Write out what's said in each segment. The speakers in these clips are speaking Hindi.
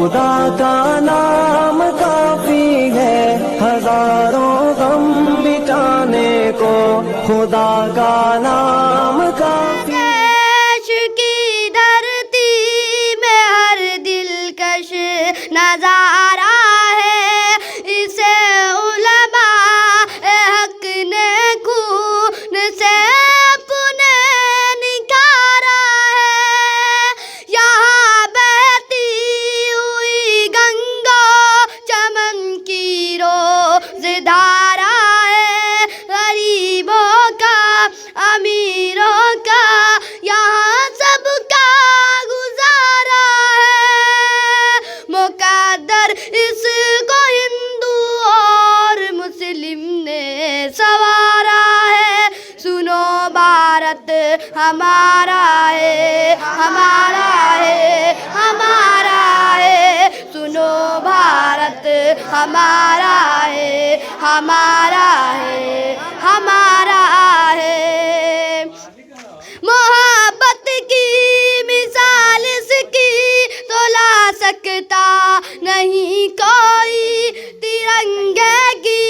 खुदा का नाम काफी है हजारों गम मिटाने को, खुदा का नाम काफी। देश की धरती में हर दिलकश नजारा है, इसे उलमा हक ने खून से अपने निखारा है। यहाँ बहती हुई गंगा चमन की रोज़धारा है, गरीबों का अमीरों का यहाँ सबका गुजारा है। मुकद्दर इसको हिंदू और मुस्लिम ने सवारा है। सुनो भारत हमारा है, हमारा है, हमारा है। सुनो भारत हमारा है, हमारा है, हमारा है। मोहब्बत की मिसाल इसकी तो ला सकता नहीं कोई, तिरंगे की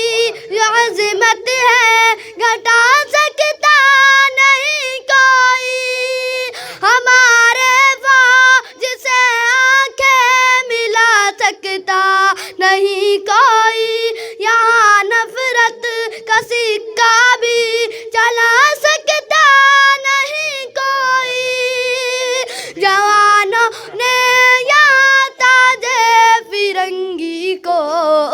जो अज़मत है घटा सकता नहीं कोई। हमारे फौज से आंखें मिला सकता नहीं कोई, यहाँ नफरत का सिक्का भी चला सकता नहीं कोई। जवानों ने यहाँ ताजे फिरंगी को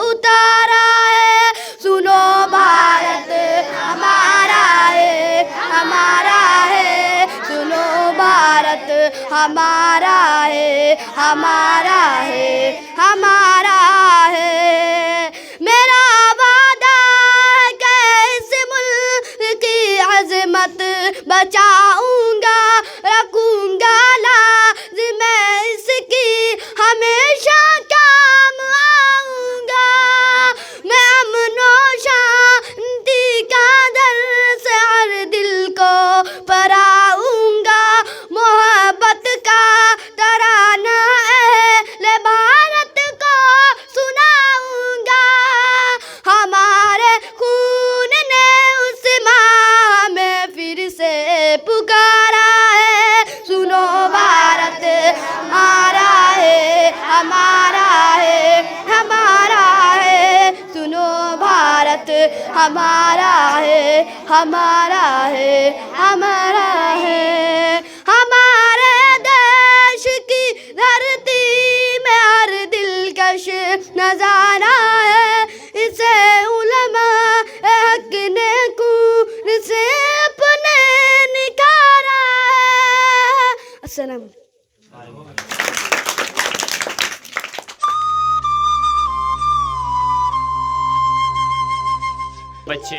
उतारा है। सुनो भारत हमारा है, हमारा है। सुनो भारत हमारा है, हमारा है, हमारा है। मेरा वादा है कि इस मुल्क की अज़मत बचाऊंगा, रखूंगा लाज़ मैं इसकी, हमेशा काम आऊंगा। मैं अमन और शांति का दर्स हर दिल को पढ़ाऊंगा। मोहब्बत का तराना अहले भारत को सुनाऊंगा। हमारे खून ने उस माह में फिर से पुकारा है। सुनो भारत हमारा है, हमारा है, हमारा है। सुनो भारत हमारा है, हमारा है, हमारा है। हमारे देश की धरती में हर दिलकश नजारा है, इसे उलमा हक ने खून से अपने निखारा है। अस्सलाम। बच्चे